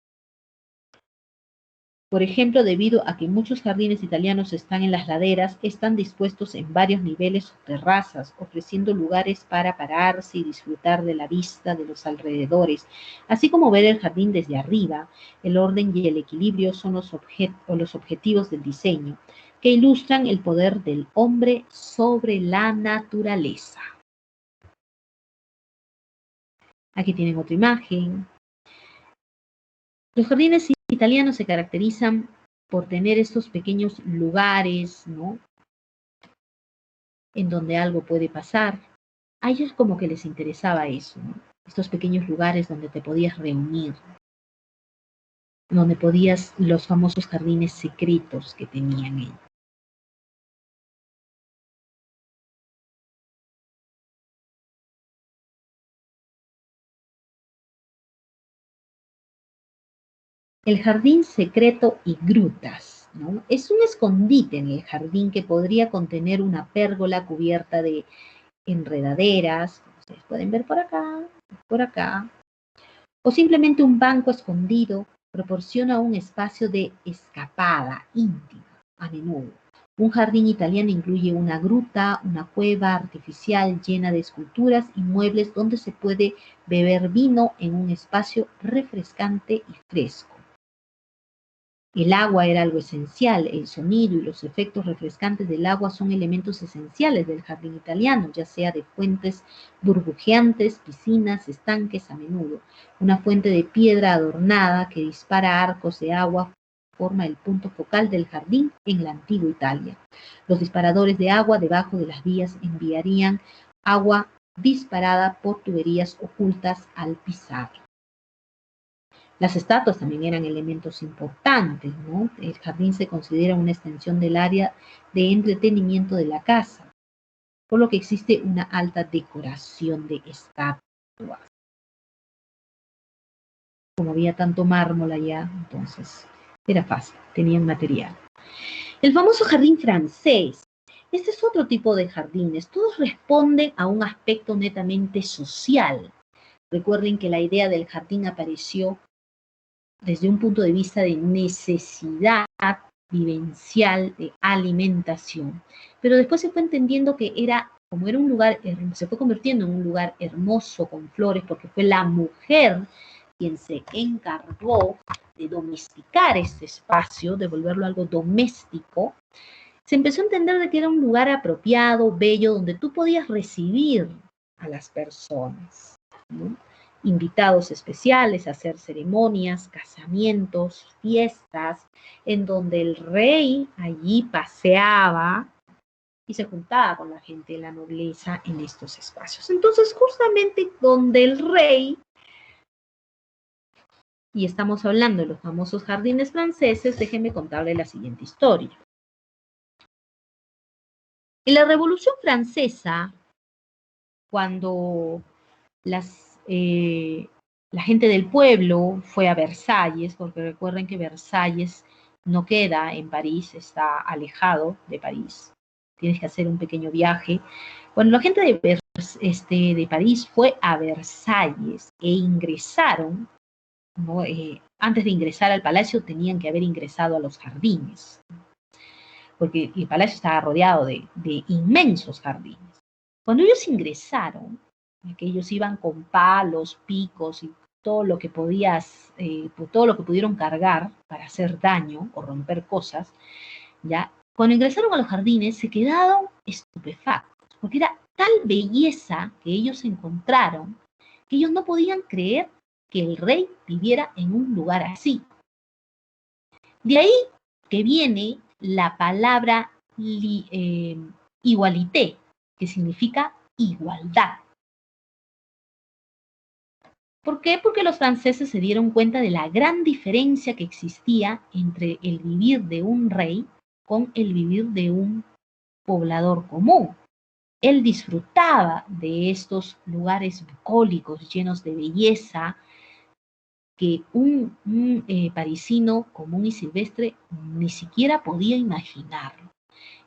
S1: Por ejemplo, debido a que muchos jardines italianos están en las laderas, están dispuestos en varios niveles o terrazas, ofreciendo lugares para pararse y disfrutar de la vista de los alrededores, así como ver el jardín desde arriba. El orden y el equilibrio son los objetivos del diseño, que ilustran el poder del hombre sobre la naturaleza. Aquí tienen otra imagen. Los jardines italianos se caracterizan por tener estos pequeños lugares, ¿no? En donde algo puede pasar. A ellos como que les interesaba eso, ¿no? Estos pequeños lugares donde te podías reunir, donde podías, los famosos jardines secretos que tenían ellos. El jardín secreto y grutas, ¿no? Es un escondite en el jardín que podría contener una pérgola cubierta de enredaderas, Ustedes pueden ver por acá, o simplemente un banco escondido proporciona un espacio de escapada íntima a menudo. Un jardín italiano incluye una gruta, una cueva artificial llena de esculturas y muebles donde se puede beber vino en un espacio refrescante y fresco. El agua era algo esencial, el sonido y los efectos refrescantes del agua son elementos esenciales del jardín italiano, ya sea de fuentes burbujeantes, piscinas, estanques a menudo. Una fuente de piedra adornada que dispara arcos de agua forma el punto focal del jardín en la antigua Italia. Los disparadores de agua debajo de las vías enviarían agua disparada por tuberías ocultas al pisar. Las estatuas también eran elementos importantes, ¿no? El jardín se considera una extensión del área de entretenimiento de la casa, por lo que existe una alta decoración de estatuas. Como había tanto mármol allá, entonces era fácil, tenían material. El famoso jardín francés. Este es otro tipo de jardines. Todos responden a un aspecto netamente social. Recuerden que la idea del jardín apareció desde un punto de vista de necesidad vivencial, de alimentación. Pero después se fue entendiendo que como era un lugar, se fue convirtiendo en un lugar hermoso con flores, porque fue la mujer quien se encargó de domesticar este espacio, de volverlo algo doméstico. Se empezó a entender de que era un lugar apropiado, bello, donde tú podías recibir a las personas, ¿no? Invitados especiales a hacer ceremonias, casamientos, fiestas, en donde el rey allí paseaba y se juntaba con la gente de la nobleza en estos espacios. Entonces, justamente donde el rey, y estamos hablando de los famosos jardines franceses, déjenme contarle la siguiente historia. En la Revolución Francesa, cuando la gente del pueblo fue a Versalles, porque recuerden que Versalles no queda en París, está alejado de París. Tienes que hacer un pequeño viaje. Bueno, la gente de París fue a Versalles e ingresaron, ¿no? Antes de ingresar al palacio tenían que haber ingresado a los jardines, porque el palacio estaba rodeado de inmensos jardines. Cuando ellos ingresaron, que ellos iban con palos, picos y todo lo que todo lo que pudieron cargar para hacer daño o romper cosas, ya, cuando ingresaron a los jardines se quedaron estupefactos, porque era tal belleza que ellos encontraron que ellos no podían creer que el rey viviera en un lugar así. De ahí que viene la palabra igualité, que significa igualdad. ¿Por qué? Porque los franceses se dieron cuenta de la gran diferencia que existía entre el vivir de un rey con el vivir de un poblador común. Él disfrutaba de estos lugares bucólicos llenos de belleza que un parisino común y silvestre ni siquiera podía imaginarlo.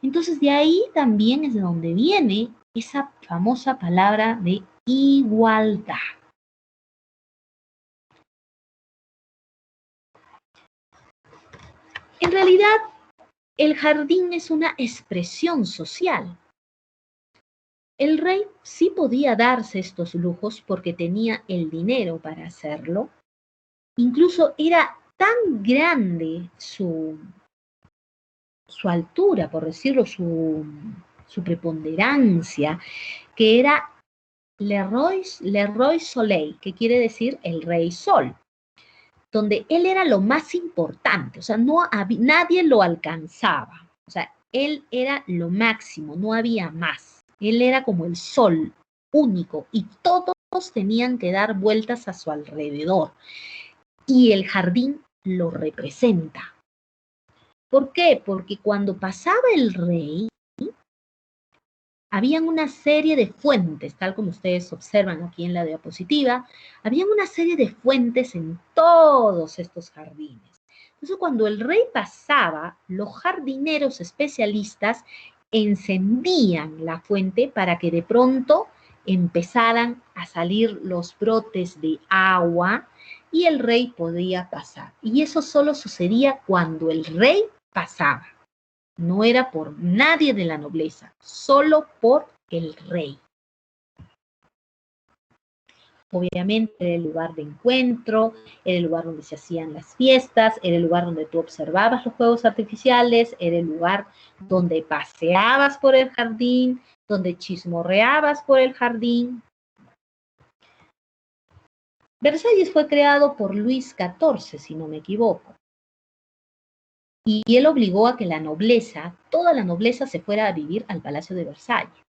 S1: Entonces de ahí también es de donde viene esa famosa palabra de igualdad. En realidad, el jardín es una expresión social. El rey sí podía darse estos lujos porque tenía el dinero para hacerlo. Incluso era tan grande su altura, por decirlo, su preponderancia, que era Le Roi Soleil, que quiere decir el Rey Sol, donde él era lo más importante, o sea, nadie lo alcanzaba, o sea, él era lo máximo, no había más. Él era como el sol único y todos tenían que dar vueltas a su alrededor. Y el jardín lo representa. ¿Por qué? Porque cuando pasaba el rey, habían una serie de fuentes, tal como ustedes observan aquí en la diapositiva, habían una serie de fuentes en todos estos jardines. Entonces, cuando el rey pasaba, los jardineros especialistas encendían la fuente para que de pronto empezaran a salir los brotes de agua y el rey podía pasar. Y eso solo sucedía cuando el rey pasaba. No era por nadie de la nobleza, solo por el rey. Obviamente era el lugar de encuentro, era el lugar donde se hacían las fiestas, era el lugar donde tú observabas los fuegos artificiales, era el lugar donde paseabas por el jardín, donde chismorreabas por el jardín. Versalles fue creado por Luis XIV, si no me equivoco. Y él obligó a que la nobleza, toda la nobleza se fuera a vivir al Palacio de Versalles.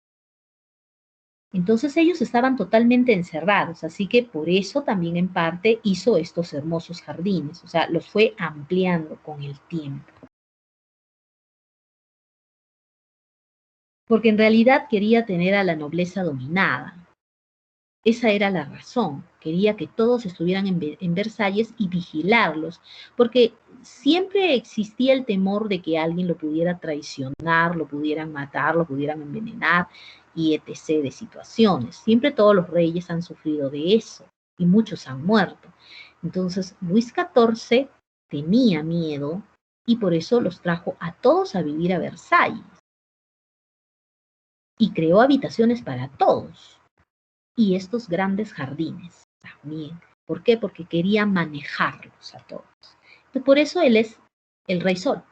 S1: Entonces ellos estaban totalmente encerrados, así que por eso también en parte hizo estos hermosos jardines, o sea, los fue ampliando con el tiempo. Porque en realidad quería tener a la nobleza dominada. Esa era la razón, quería que todos estuvieran en Versalles y vigilarlos, porque siempre existía el temor de que alguien lo pudiera traicionar, lo pudieran matar, lo pudieran envenenar y etc. de situaciones. Siempre todos los reyes han sufrido de eso y muchos han muerto. Entonces Luis XIV tenía miedo y por eso los trajo a todos a vivir a Versalles y creó habitaciones para todos. Y estos grandes jardines también. ¿Por qué? Porque quería manejarlos a todos. Entonces, por eso él es el rey sol.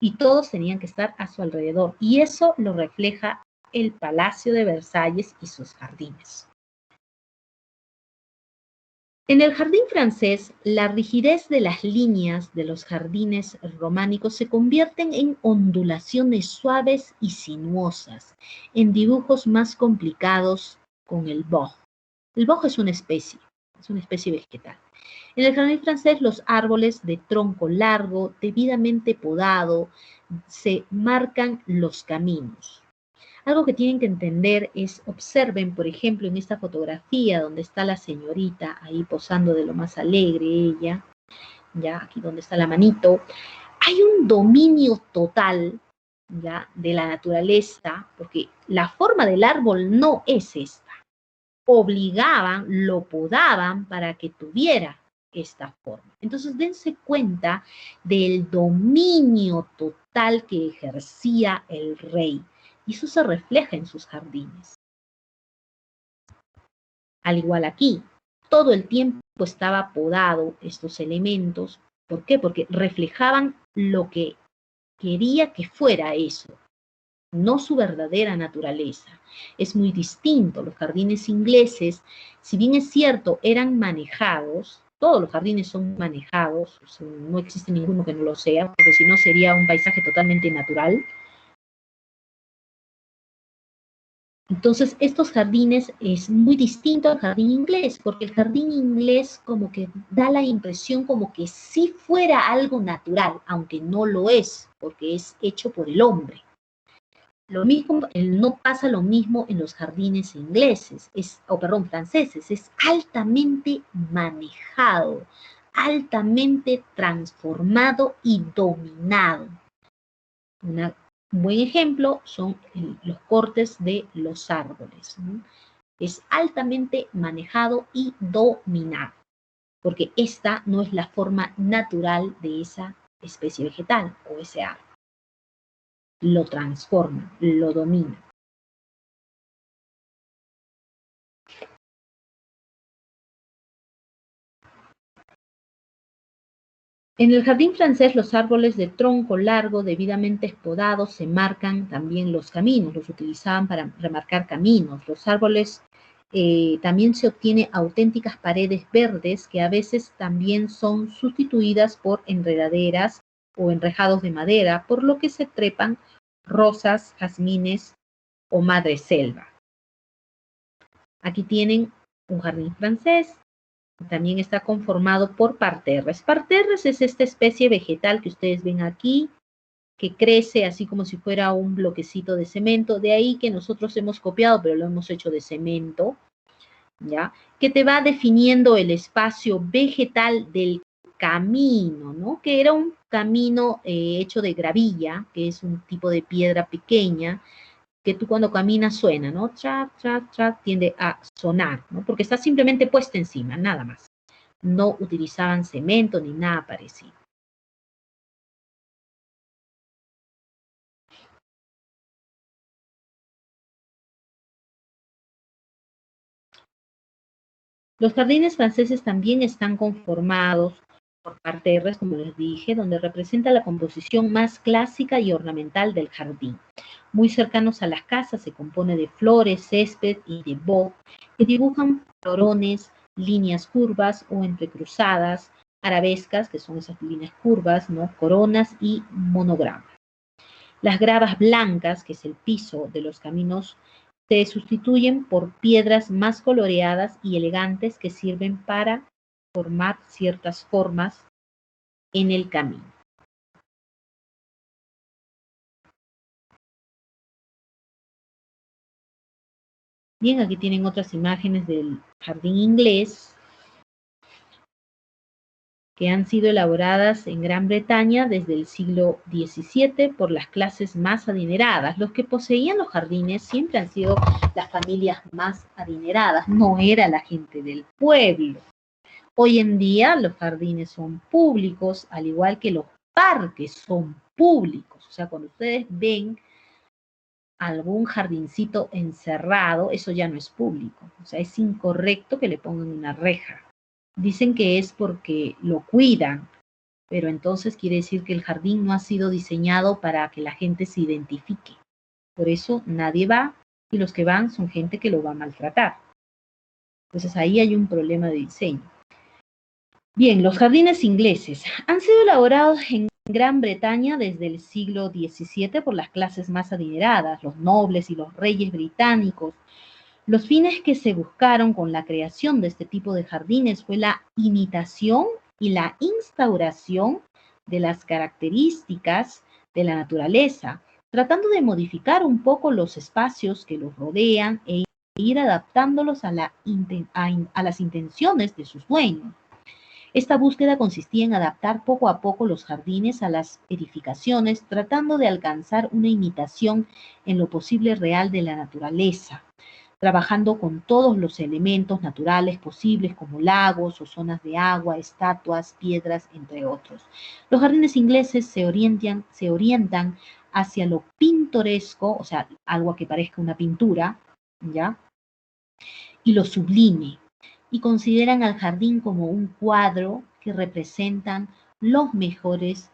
S1: Y todos tenían que estar a su alrededor. Y eso lo refleja el Palacio de Versalles y sus jardines. En el jardín francés, la rigidez de las líneas de los jardines románicos se convierten en ondulaciones suaves y sinuosas, en dibujos más complicados con el boj. El boj es una especie vegetal. En el jardín francés, los árboles de tronco largo, debidamente podado, se marcan los caminos. Algo que tienen que entender es, observen, por ejemplo, en esta fotografía donde está la señorita ahí posando de lo más alegre ella, ya aquí donde está la manito, hay un dominio total, ya, de la naturaleza, porque la forma del árbol no es esta. Obligaban, lo podaban para que tuviera esta forma. Entonces, dense cuenta del dominio total que ejercía el rey. Y eso se refleja en sus jardines. Al igual aquí, todo el tiempo estaba podado estos elementos. ¿Por qué? Porque reflejaban lo que quería que fuera eso, no su verdadera naturaleza. Es muy distinto. Los jardines ingleses, si bien es cierto, eran manejados, todos los jardines son manejados, no existe ninguno que no lo sea, porque si no sería un paisaje totalmente natural. Entonces, estos jardines es muy distinto al jardín inglés, porque el jardín inglés como que da la impresión como que sí fuera algo natural, aunque no lo es, porque es hecho por el hombre. Lo mismo, no pasa lo mismo en los jardines ingleses, franceses, es altamente manejado, altamente transformado y dominado. Un buen ejemplo son los cortes de los árboles, ¿no? Es altamente manejado y dominado, porque esta no es la forma natural de esa especie vegetal o ese árbol. Lo transforma, lo domina. En el jardín francés, los árboles de tronco largo, debidamente espodados, se marcan también los caminos, los utilizaban para remarcar caminos. Los árboles también se obtiene auténticas paredes verdes que a veces también son sustituidas por enredaderas o enrejados de madera, por lo que se trepan rosas, jazmines o madreselva. Aquí tienen un jardín francés. También está conformado por parterres. Parterres es esta especie vegetal que ustedes ven aquí, que crece así como si fuera un bloquecito de cemento. De ahí que nosotros hemos copiado, pero lo hemos hecho de cemento, ¿ya? Que te va definiendo el espacio vegetal del camino, ¿no? Que era un camino hecho de gravilla, que es un tipo de piedra pequeña, que tú cuando caminas suena, ¿no? Tra, tra, tra, tiende a sonar, ¿no? Porque está simplemente puesta encima, nada más. No utilizaban cemento ni nada parecido. Los jardines franceses también están conformados por parterres, como les dije, donde representa la composición más clásica y ornamental del jardín. Muy cercanos a las casas, se compone de flores, césped y de boj, que dibujan florones, líneas curvas o entrecruzadas, arabescas, que son esas líneas curvas, ¿no? Coronas y monogramas. Las gravas blancas, que es el piso de los caminos, se sustituyen por piedras más coloreadas y elegantes que sirven para formar ciertas formas en el camino. Bien, aquí tienen otras imágenes del jardín inglés que han sido elaboradas en Gran Bretaña desde el siglo XVII por las clases más adineradas. Los que poseían los jardines siempre han sido las familias más adineradas, no era la gente del pueblo. Hoy en día los jardines son públicos, al igual que los parques son públicos. O sea, cuando ustedes ven algún jardincito encerrado, eso ya no es público. O sea, es incorrecto que le pongan una reja. Dicen que es porque lo cuidan, pero entonces quiere decir que el jardín no ha sido diseñado para que la gente se identifique. Por eso nadie va y los que van son gente que lo va a maltratar. Entonces ahí hay un problema de diseño. Bien, los jardines ingleses han sido elaborados en Gran Bretaña desde el siglo XVII por las clases más adineradas, los nobles y los reyes británicos. Los fines que se buscaron con la creación de este tipo de jardines fue la imitación y la instauración de las características de la naturaleza, tratando de modificar un poco los espacios que los rodean e ir adaptándolos a las intenciones de sus dueños. Esta búsqueda consistía en adaptar poco a poco los jardines a las edificaciones, tratando de alcanzar una imitación en lo posible real de la naturaleza, trabajando con todos los elementos naturales posibles como lagos o zonas de agua, estatuas, piedras, entre otros. Los jardines ingleses se orientan hacia lo pintoresco, o sea, algo que parezca una pintura, ¿ya? Y lo sublime, y consideran al jardín como un cuadro que representan los mejores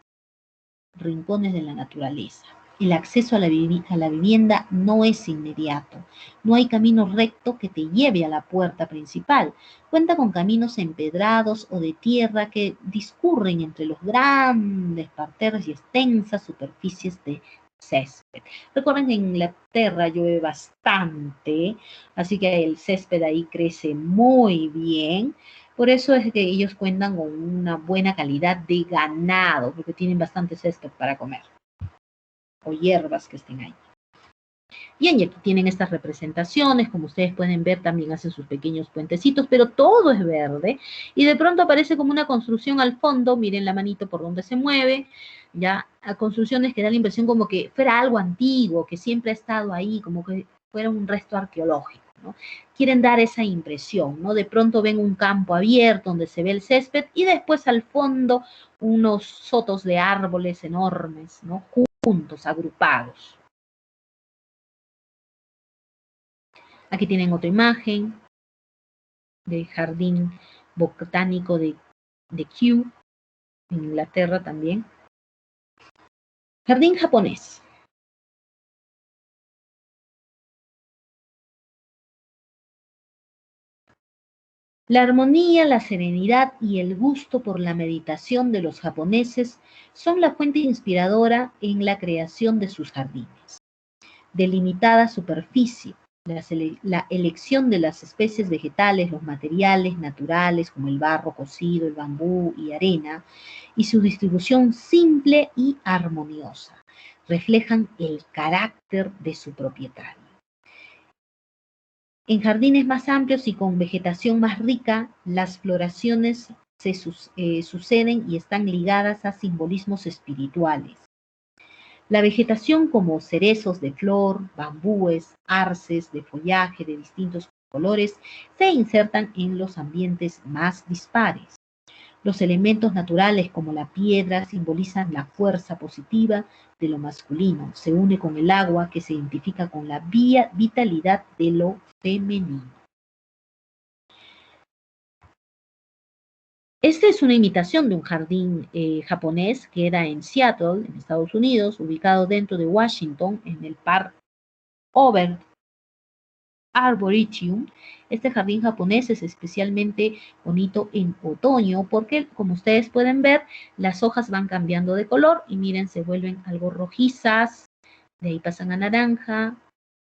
S1: rincones de la naturaleza. El acceso a la vivienda no es inmediato. No hay camino recto que te lleve a la puerta principal. Cuenta con caminos empedrados o de tierra que discurren entre los grandes parterres y extensas superficies de césped. Recuerden que en Inglaterra llueve bastante, así que el césped ahí crece muy bien. Por eso es que ellos cuentan con una buena calidad de ganado, porque tienen bastante césped para comer, o hierbas que estén ahí. Bien, y aquí tienen estas representaciones, como ustedes pueden ver, también hacen sus pequeños puentecitos, pero todo es verde, y de pronto aparece como una construcción al fondo, miren la manito por donde se mueve, ya, a construcciones que da la impresión como que fuera algo antiguo, que siempre ha estado ahí, como que fuera un resto arqueológico, ¿no? Quieren dar esa impresión, ¿no? De pronto ven un campo abierto donde se ve el césped y después al fondo unos sotos de árboles enormes, ¿no? Juntos, agrupados. Aquí tienen otra imagen del jardín botánico de Kew, en Inglaterra también. Jardín japonés. La armonía, la serenidad y el gusto por la meditación de los japoneses son la fuente inspiradora en la creación de sus jardines. Delimitada superficie, la elección de las especies vegetales, los materiales naturales como el barro cocido, el bambú y arena, y su distribución simple y armoniosa, reflejan el carácter de su propietario. En jardines más amplios y con vegetación más rica, las floraciones suceden y están ligadas a simbolismos espirituales. La vegetación como cerezos de flor, bambúes, arces de follaje de distintos colores se insertan en los ambientes más dispares. Los elementos naturales como la piedra simbolizan la fuerza positiva de lo masculino. Se une con el agua que se identifica con la vitalidad de lo femenino. Esta es una imitación de un jardín japonés que era en Seattle, en Estados Unidos, ubicado dentro de Washington, en el Park Over Arboretum. Este jardín japonés es especialmente bonito en otoño porque, como ustedes pueden ver, las hojas van cambiando de color y miren, se vuelven algo rojizas, de ahí pasan a naranja,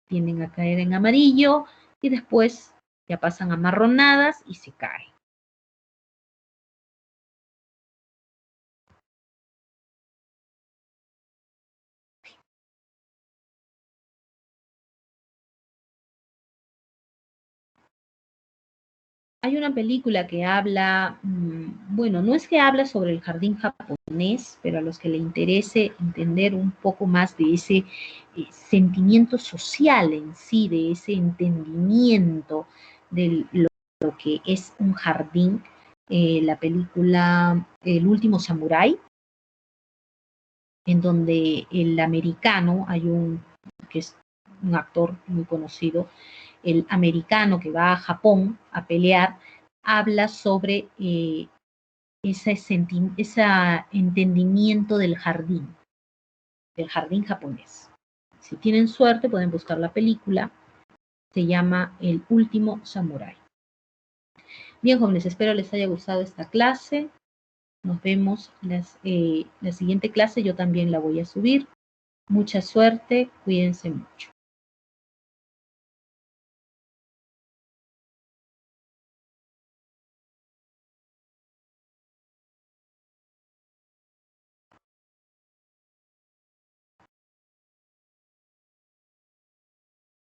S1: tienden a caer en amarillo y después ya pasan a marronadas y se caen. Hay una película que habla, bueno, no es que habla sobre el jardín japonés, pero a los que le interese entender un poco más de ese sentimiento social en sí, de ese entendimiento de lo que es un jardín, la película El último samurái, en donde el americano, hay que es un actor muy conocido, el americano que va a Japón a pelear, habla sobre ese entendimiento del jardín japonés. Si tienen suerte pueden buscar la película, se llama El último samurái. Bien, jóvenes, espero les haya gustado esta clase. Nos vemos la siguiente clase, yo también la voy a subir. Mucha suerte, cuídense mucho.